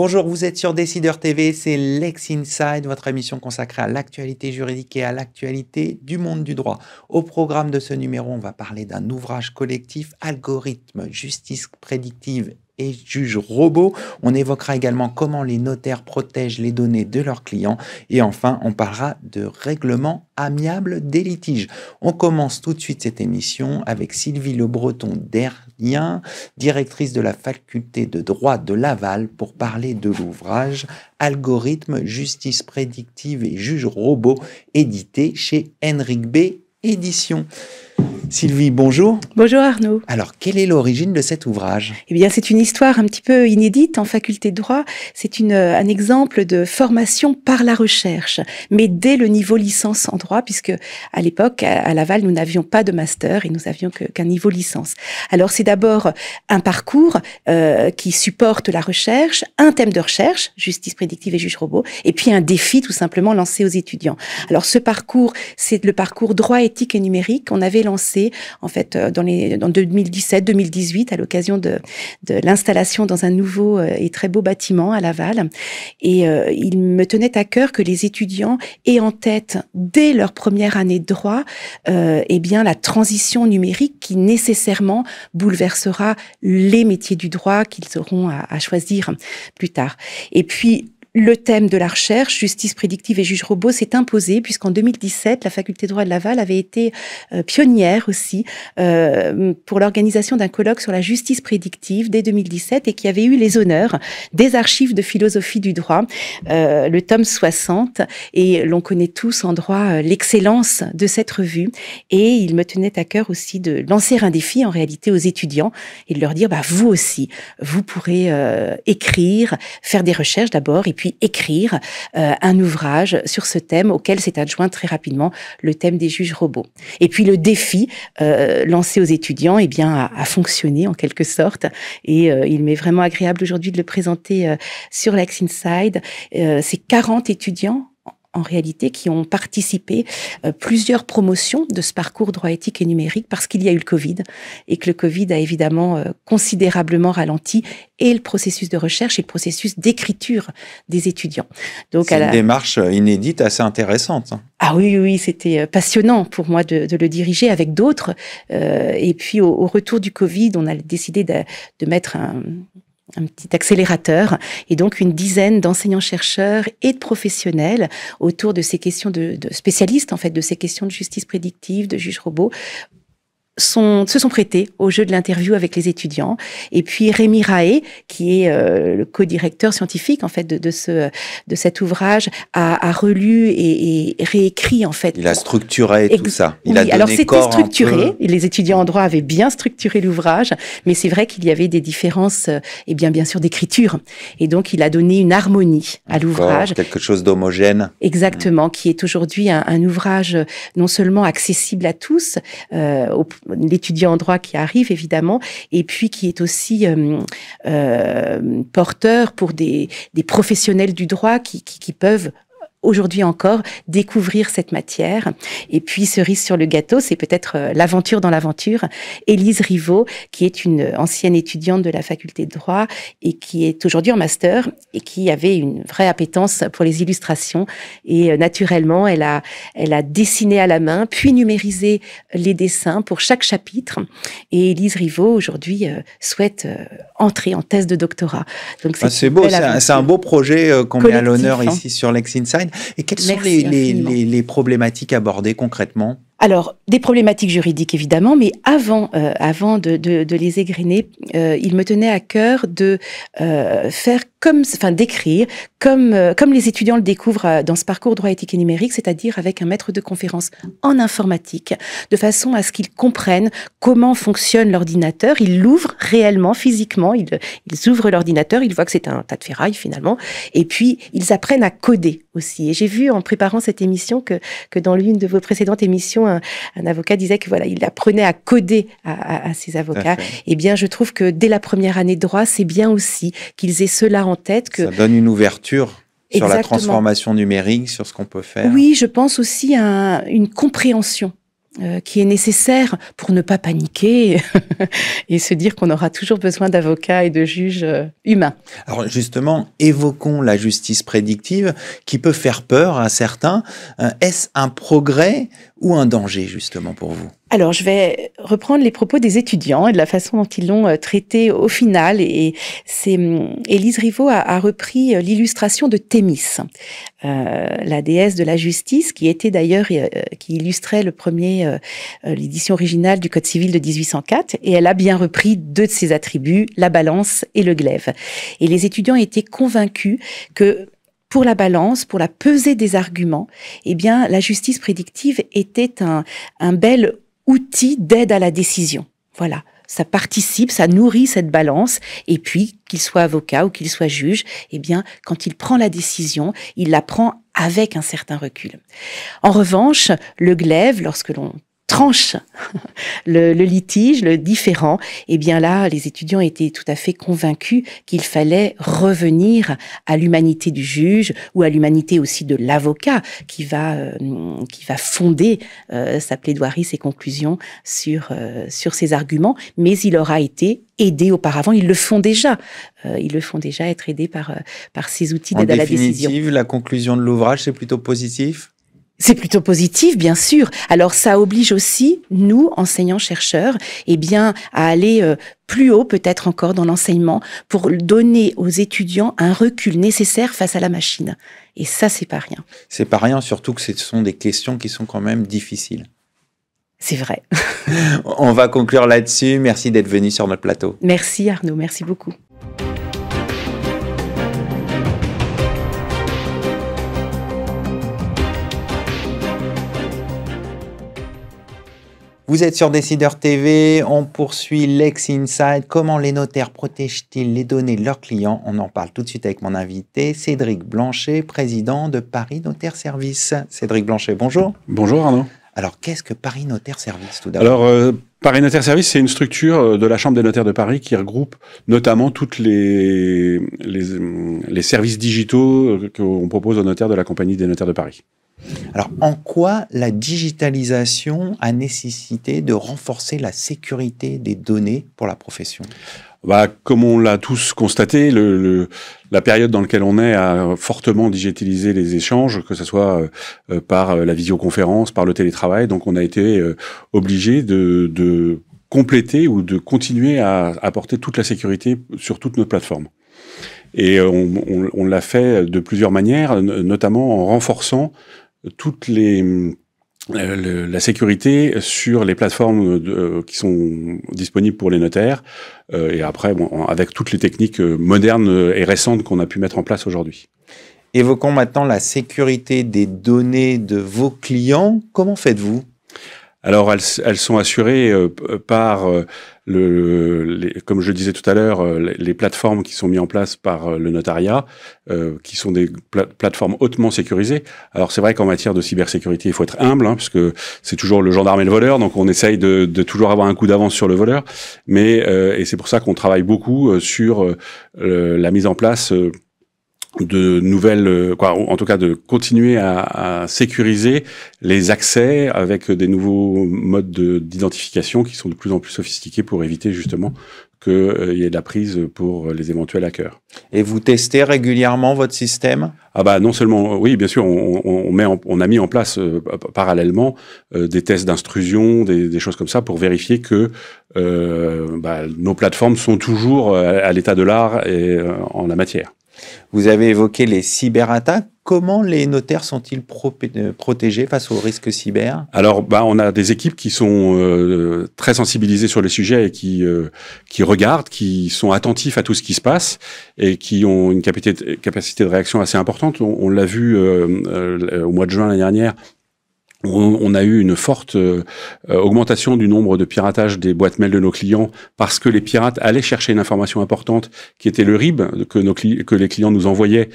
Bonjour, vous êtes sur Décideur TV, c'est Lex Inside, votre émission consacrée à l'actualité juridique et à l'actualité du monde du droit. Au programme de ce numéro, on va parler d'un ouvrage collectif, Algorithmes, justice prédictive et juge robot. On évoquera également comment les notaires protègent les données de leurs clients. Et enfin, on parlera de règlement amiable des litiges. On commence tout de suite cette émission avec Sylvie Le Breton Derrien, directrice de la faculté de droit de Laval, pour parler de l'ouvrage Algorithmes, justice prédictive et juge robot, édité chez Henrik B. Éditions. Sylvie, bonjour. Bonjour Arnaud. Alors, quelle est l'origine de cet ouvrage? Eh bien, c'est une histoire un petit peu inédite en faculté de droit. C'est un exemple de formation par la recherche, mais dès le niveau licence en droit, puisque à l'époque, à Laval, nous n'avions pas de master et nous avions qu'un niveau licence. Alors, c'est d'abord un parcours qui supporte la recherche, un thème de recherche, justice prédictive et juge robot, et puis un défi tout simplement lancé aux étudiants. Alors, ce parcours, c'est le parcours droit éthique et numérique qu'on avait lancé en fait dans 2017-2018 à l'occasion de l'installation dans un nouveau et très beau bâtiment à Laval. Et il me tenait à cœur que les étudiants aient en tête dès leur première année de droit eh bien la transition numérique qui nécessairement bouleversera les métiers du droit qu'ils auront à choisir plus tard. Et puis le thème de la recherche, justice prédictive et juge robot, s'est imposé puisqu'en 2017, la faculté de droit de Laval avait été pionnière aussi pour l'organisation d'un colloque sur la justice prédictive dès 2017 et qui avait eu les honneurs des archives de philosophie du droit, le tome 60. Et l'on connaît tous en droit l'excellence de cette revue. Et il me tenait à cœur aussi de lancer un défi en réalité aux étudiants et de leur dire, vous aussi, vous pourrez écrire, faire des recherches d'abord et puis écrire un ouvrage sur ce thème auquel s'est adjoint très rapidement le thème des juges robots. Et puis le défi lancé aux étudiants a fonctionné en quelque sorte et il m'est vraiment agréable aujourd'hui de le présenter sur Lex Inside. C'est 40 étudiants en réalité, qui ont participé plusieurs promotions de ce parcours droit éthique et numérique parce qu'il y a eu le Covid et que le Covid a évidemment considérablement ralenti et le processus de recherche et le processus d'écriture des étudiants. Donc, c'est une démarche inédite assez intéressante. Ah oui, c'était passionnant pour moi de le diriger avec d'autres. Et puis, au retour du Covid, on a décidé de mettre un petit accélérateur, et donc une dizaine d'enseignants-chercheurs et de professionnels autour de ces questions de spécialistes, en fait, de ces questions de justice prédictive, de juge robot, se sont prêtés au jeu de l'interview avec les étudiants. Et puis Rémi Raé, qui est le co-directeur scientifique en fait de cet ouvrage, a relu et réécrit en fait. Il a structuré tout ça. Il a donné alors c'était corps structuré. Les étudiants en droit avaient bien structuré l'ouvrage, mais c'est vrai qu'il y avait des différences, et bien sûr d'écriture. Et donc il a donné une harmonie à l'ouvrage. Quelque chose d'homogène. Exactement, qui est aujourd'hui un ouvrage non seulement accessible à tous, l'étudiant en droit qui arrive évidemment, et puis qui est aussi porteur pour des professionnels du droit qui peuvent aujourd'hui encore découvrir cette matière. Et puis, cerise sur le gâteau, c'est peut-être l'aventure dans l'aventure. Élise Rivaud, qui est une ancienne étudiante de la faculté de droit et qui est aujourd'hui en master et qui avait une vraie appétence pour les illustrations. Et naturellement, elle a dessiné à la main, puis numérisé les dessins pour chaque chapitre. Et Élise Rivaud, aujourd'hui, souhaite entrer en thèse de doctorat. Donc, c'est beau, c'est un beau projet qu'on met à l'honneur ici sur Lex Inside. Et quelles sont les problématiques abordées concrètement ? Alors, des problématiques juridiques, évidemment, mais avant de les égrener, il me tenait à cœur de d'écrire comme les étudiants le découvrent dans ce parcours droit éthique et numérique, c'est-à-dire avec un maître de conférence en informatique, de façon à ce qu'ils comprennent comment fonctionne l'ordinateur. Ils l'ouvrent réellement, physiquement, ils ouvrent l'ordinateur, ils voient que c'est un tas de ferraille finalement, et puis ils apprennent à coder aussi. Et j'ai vu en préparant cette émission que dans l'une de vos précédentes émissions, un avocat disait que voilà, il apprenait à coder à ses avocats. Eh bien, je trouve que dès la première année de droit, c'est bien aussi qu'ils aient cela en tête. Ça donne une ouverture sur Exactement. la transformation numérique, sur ce qu'on peut faire. Oui, je pense aussi à une compréhension qui est nécessaire pour ne pas paniquer et se dire qu'on aura toujours besoin d'avocats et de juges humains. Alors justement, évoquons la justice prédictive qui peut faire peur à certains. Est-ce un progrès ou un danger justement pour vous ? Alors, je vais reprendre les propos des étudiants et de la façon dont ils l'ont traité au final. Et c'est Élise Rivaux a repris l'illustration de Thémis, la déesse de la justice, qui était d'ailleurs qui illustrait l'édition originale du Code civil de 1804. Et elle a bien repris deux de ses attributs, la balance et le glaive. Et les étudiants étaient convaincus que pour la balance, pour la pesée des arguments, eh bien, la justice prédictive était un bel outil d'aide à la décision. Voilà, ça participe, ça nourrit cette balance. Et puis, qu'il soit avocat ou qu'il soit juge, eh bien, quand il prend la décision, il la prend avec un certain recul. En revanche, le glaive, lorsque l'on tranche le litige, le différend, eh bien là, les étudiants étaient tout à fait convaincus qu'il fallait revenir à l'humanité du juge ou à l'humanité aussi de l'avocat qui va fonder sa plaidoirie, ses conclusions sur ses arguments, mais il aura été aidé auparavant. Ils le font déjà. Être aidés par ces outils d'aide à la décision. En définitive, la conclusion de l'ouvrage, c'est plutôt positif ? C'est plutôt positif, bien sûr. Alors, ça oblige aussi, nous, enseignants-chercheurs, eh bien, à aller plus haut, peut-être encore, dans l'enseignement, pour donner aux étudiants un recul nécessaire face à la machine. Et ça, c'est pas rien. C'est pas rien, surtout que ce sont des questions qui sont quand même difficiles. C'est vrai. On va conclure là-dessus. Merci d'être venu sur notre plateau. Merci Arnaud, merci beaucoup. Vous êtes sur Décideur TV, on poursuit Lex Inside. Comment les notaires protègent-ils les données de leurs clients? On en parle tout de suite avec mon invité, Cédric Blanchet, président de Paris Notaire Service. Cédric Blanchet, bonjour. Bonjour Arnaud. Alors, qu'est-ce que Paris Notaire Service tout d'abord? Alors, Paris Notaire Service, c'est une structure de la Chambre des notaires de Paris qui regroupe notamment toutes les services digitaux qu'on propose aux notaires de la Compagnie des notaires de Paris. Alors, en quoi la digitalisation a nécessité de renforcer la sécurité des données pour la profession? Comme on l'a tous constaté, la période dans laquelle on est a fortement digitalisé les échanges, que ce soit par la visioconférence, par le télétravail. Donc, on a été obligé de compléter ou de continuer à apporter toute la sécurité sur toute notre plateforme. Et on l'a fait de plusieurs manières, notamment en renforçant toute la sécurité sur les plateformes qui sont disponibles pour les notaires, et après, avec toutes les techniques modernes et récentes qu'on a pu mettre en place aujourd'hui. Évoquons maintenant la sécurité des données de vos clients. Comment faites-vous? Alors, elles sont assurées par comme je le disais tout à l'heure, les plateformes qui sont mises en place par le notariat, qui sont des plateformes hautement sécurisées. Alors, c'est vrai qu'en matière de cybersécurité, il faut être humble, parce que c'est toujours le gendarme et le voleur, donc on essaye de toujours avoir un coup d'avance sur le voleur. Et c'est pour ça qu'on travaille beaucoup sur la mise en place de nouvelles, en tout cas de continuer à sécuriser les accès avec des nouveaux modes d'identification qui sont de plus en plus sophistiqués pour éviter justement qu'il y ait de la prise pour les éventuels hackers. Et vous testez régulièrement votre système? Non seulement, oui, bien sûr, on a mis en place parallèlement des tests d'intrusion, des choses comme ça pour vérifier que nos plateformes sont toujours à l'état de l'art en la matière. Vous avez évoqué les cyberattaques. Comment les notaires sont-ils protégés face aux risques cyber? Alors, on a des équipes qui sont très sensibilisées sur les sujets et qui regardent, qui sont attentifs à tout ce qui se passe et qui ont une capacité de réaction assez importante. On l'a vu au mois de juin l'année dernière. On a eu une forte augmentation du nombre de piratages des boîtes mail de nos clients parce que les pirates allaient chercher une information importante qui était le RIB que les clients nous envoyaient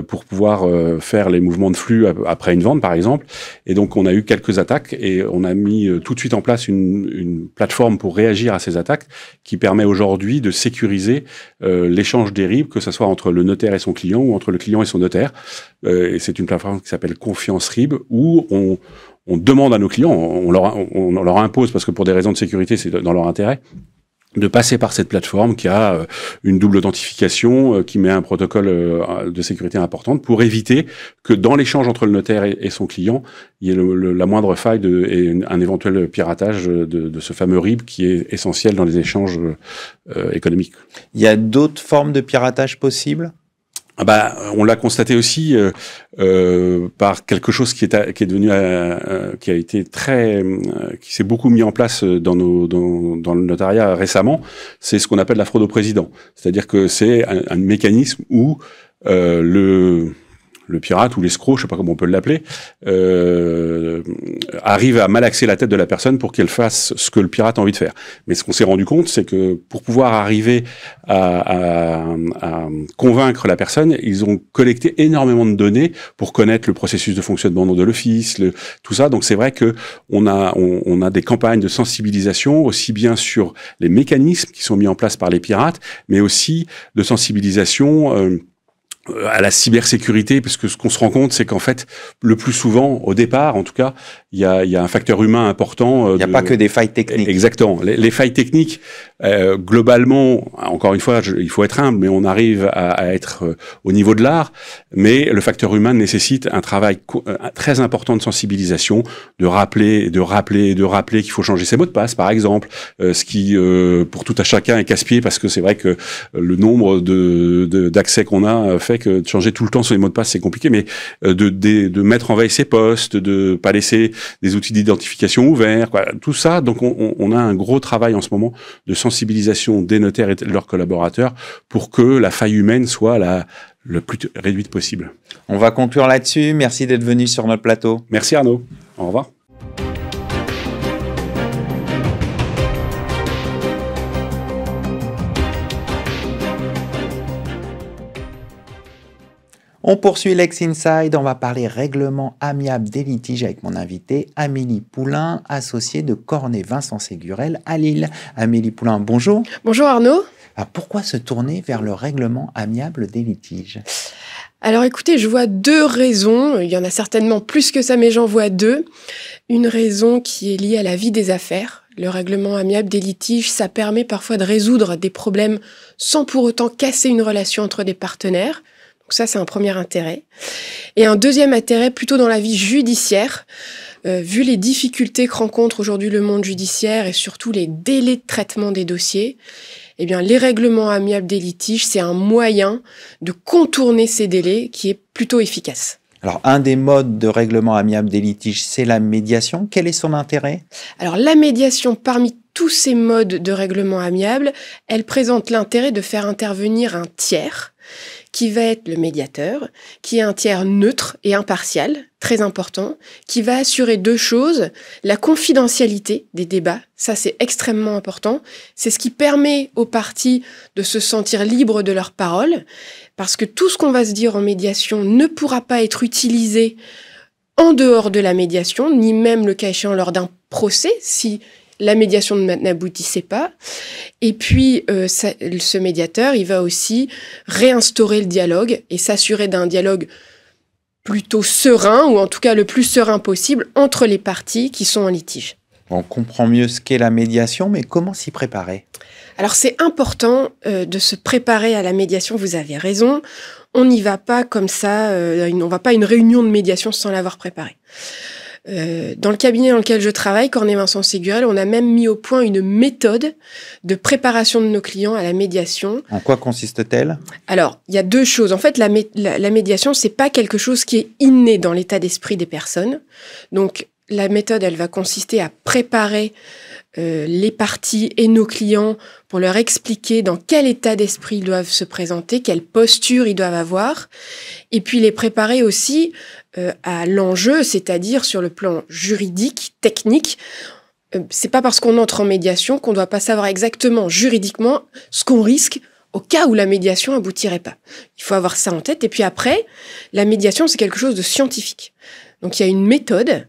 pour pouvoir faire les mouvements de flux après une vente, par exemple. Et donc, on a eu quelques attaques et on a mis tout de suite en place une plateforme pour réagir à ces attaques qui permet aujourd'hui de sécuriser l'échange des RIB, que ce soit entre le notaire et son client ou entre le client et son notaire. Et c'est une plateforme qui s'appelle Confiance RIB où on demande à nos clients, on leur impose, parce que pour des raisons de sécurité, c'est dans leur intérêt, de passer par cette plateforme qui a une double authentification, qui met un protocole de sécurité importante pour éviter que dans l'échange entre le notaire et son client, il y ait la moindre faille et un éventuel piratage de ce fameux RIB qui est essentiel dans les échanges économiques. Il y a d'autres formes de piratage possibles ? On l'a constaté aussi par quelque chose qui est devenu, qui a été qui s'est beaucoup mis en place dans le notariat récemment. C'est ce qu'on appelle la fraude au président. C'est-à-dire que c'est un mécanisme où le pirate ou l'escroc, je sais pas comment on peut l'appeler, arrive à malaxer la tête de la personne pour qu'elle fasse ce que le pirate a envie de faire. Mais ce qu'on s'est rendu compte, c'est que pour pouvoir arriver à convaincre la personne, ils ont collecté énormément de données pour connaître le processus de fonctionnement de l'office, tout ça. Donc c'est vrai que on a des campagnes de sensibilisation aussi bien sur les mécanismes qui sont mis en place par les pirates, mais aussi de sensibilisation à la cybersécurité, parce que ce qu'on se rend compte, c'est qu'en fait, le plus souvent, au départ, en tout cas, il y a un facteur humain important. Il n'y a pas que des failles techniques. Exactement. Les failles techniques, globalement, encore une fois, il faut être humble, mais on arrive à être au niveau de l'art. Mais le facteur humain nécessite un travail très important de sensibilisation, de rappeler qu'il faut changer ses mots de passe, par exemple, ce qui, pour tout à chacun, est casse-pied, parce que c'est vrai que le nombre d'accès qu'on a fait que de changer tout le temps sur les mots de passe, c'est compliqué, mais de mettre en veille ses postes, de pas laisser des outils d'identification ouverts, quoi, tout ça. Donc, on a un gros travail en ce moment de sensibilisation des notaires et de leurs collaborateurs pour que la faille humaine soit le plus réduite possible. On va conclure là-dessus. Merci d'être venu sur notre plateau. Merci Arnaud. Au revoir. On poursuit Lex Inside, on va parler règlement amiable des litiges avec mon invité Amélie Poulain, associée de Cornet Vincent Ségurel à Lille. Amélie Poulain, bonjour. Bonjour Arnaud. Alors pourquoi se tourner vers le règlement amiable des litiges ? Alors écoutez, je vois deux raisons. Il y en a certainement plus que ça, mais j'en vois deux. Une raison qui est liée à la vie des affaires. Le règlement amiable des litiges, ça permet parfois de résoudre des problèmes sans pour autant casser une relation entre des partenaires. Donc ça, c'est un premier intérêt. Et un deuxième intérêt, plutôt dans la vie judiciaire, vu les difficultés que rencontre aujourd'hui le monde judiciaire et surtout les délais de traitement des dossiers, eh bien, les règlements amiables des litiges, c'est un moyen de contourner ces délais qui est plutôt efficace. Alors, un des modes de règlement amiable des litiges, c'est la médiation. Quel est son intérêt ? Alors, la médiation, parmi tous ces modes de règlement amiable, elle présente l'intérêt de faire intervenir un tiers qui va être le médiateur, qui est un tiers neutre et impartial, très important, qui va assurer deux choses, la confidentialité des débats, ça c'est extrêmement important, c'est ce qui permet aux parties de se sentir libres de leurs paroles, parce que tout ce qu'on va se dire en médiation ne pourra pas être utilisé en dehors de la médiation, ni même le cas échéant lors d'un procès, si la médiation n'aboutissait pas. Et puis, ce médiateur, il va aussi réinstaurer le dialogue et s'assurer d'un dialogue plutôt serein, ou en tout cas le plus serein possible, entre les parties qui sont en litige. On comprend mieux ce qu'est la médiation, mais comment s'y préparer ? Alors, c'est important de se préparer à la médiation, vous avez raison. On n'y va pas comme ça, on va pas à une réunion de médiation sans l'avoir préparée. Dans le cabinet dans lequel je travaille, Cornet Vincent Ségurel, on a même mis au point une méthode de préparation de nos clients à la médiation. En quoi consiste-t-elle ? Alors, il y a deux choses. En fait, la médiation, c'est pas quelque chose qui est inné dans l'état d'esprit des personnes. Donc, la méthode, elle va consister à préparer les parties et nos clients pour leur expliquer dans quel état d'esprit ils doivent se présenter, quelle posture ils doivent avoir, et puis les préparer aussi à l'enjeu, c'est-à-dire sur le plan juridique, technique. C'est pas parce qu'on entre en médiation qu'on doit pas savoir exactement juridiquement ce qu'on risque au cas où la médiation aboutirait pas. Il faut avoir ça en tête. Et puis après, la médiation, c'est quelque chose de scientifique. Donc il y a une méthode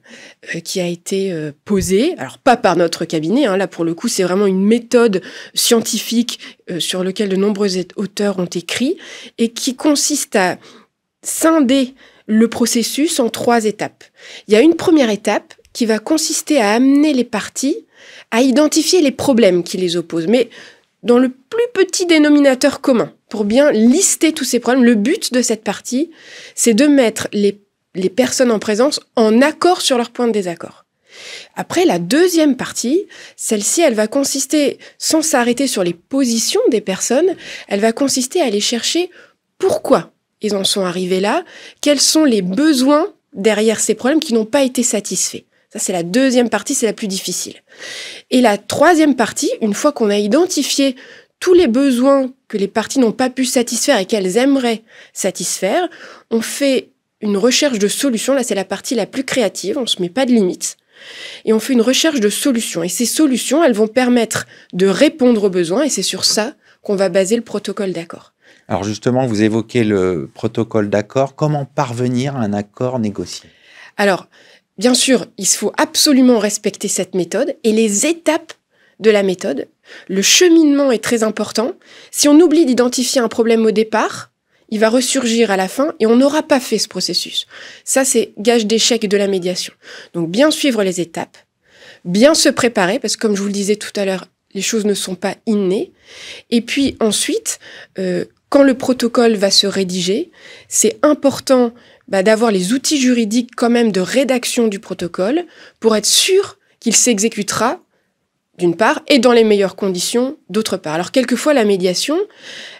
qui a été posée, alors pas par notre cabinet, là pour le coup c'est vraiment une méthode scientifique sur laquelle de nombreux auteurs ont écrit, et qui consiste à scinder le processus en 3 étapes. Il y a une première étape qui va consister à amener les parties à identifier les problèmes qui les opposent, mais dans le plus petit dénominateur commun, pour bien lister tous ces problèmes. Le but de cette partie, c'est de mettre les personnes en présence en accord sur leurs points de désaccord. Après, la deuxième partie, celle-ci, elle va consister, sans s'arrêter sur les positions des personnes, elle va consister à aller chercher pourquoi ils en sont arrivés là, quels sont les besoins derrière ces problèmes qui n'ont pas été satisfaits. Ça, c'est la deuxième partie, c'est la plus difficile. Et la troisième partie, une fois qu'on a identifié tous les besoins que les parties n'ont pas pu satisfaire et qu'elles aimeraient satisfaire, on fait une recherche de solutions. Là, c'est la partie la plus créative, on ne se met pas de limites. Et on fait une recherche de solutions. Et ces solutions, elles vont permettre de répondre aux besoins. Et c'est sur ça qu'on va baser le protocole d'accord. Alors justement, vous évoquez le protocole d'accord. Comment parvenir à un accord négocié? Alors, bien sûr, il faut absolument respecter cette méthode et les étapes de la méthode. Le cheminement est très important. Si on oublie d'identifier un problème au départ, il va ressurgir à la fin et on n'aura pas fait ce processus. Ça, c'est gage d'échec de la médiation. Donc, bien suivre les étapes, bien se préparer, parce que comme je vous le disais tout à l'heure, les choses ne sont pas innées. Et puis ensuite, quand le protocole va se rédiger, c'est important d'avoir les outils juridiques quand même de rédaction du protocole pour être sûr qu'il s'exécutera d'une part, et dans les meilleures conditions, d'autre part. Alors, quelquefois, la médiation,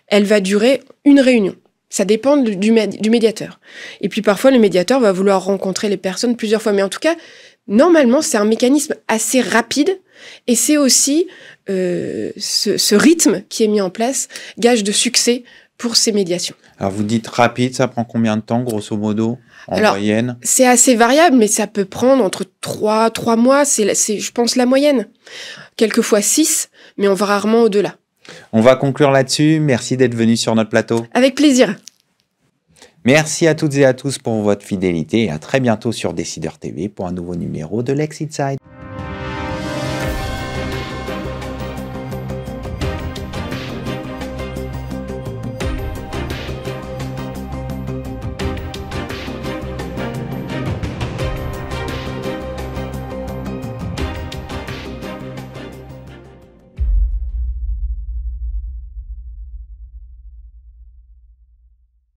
elle va durer une réunion. Ça dépend du médiateur. Et puis, parfois, le médiateur va vouloir rencontrer les personnes plusieurs fois. Mais en tout cas, normalement, c'est un mécanisme assez rapide. Et c'est aussi ce rythme qui est mis en place, gage de succès pour ces médiations. Alors, vous dites rapide, ça prend combien de temps, grosso modo, en moyenne? C'est assez variable, mais ça peut prendre entre 3 mois, c'est, je pense, la moyenne. Quelquefois 6, mais on va rarement au-delà. On va conclure là-dessus. Merci d'être venu sur notre plateau. Avec plaisir. Merci à toutes et à tous pour votre fidélité et à très bientôt sur Décideur TV pour un nouveau numéro de Lex Inside.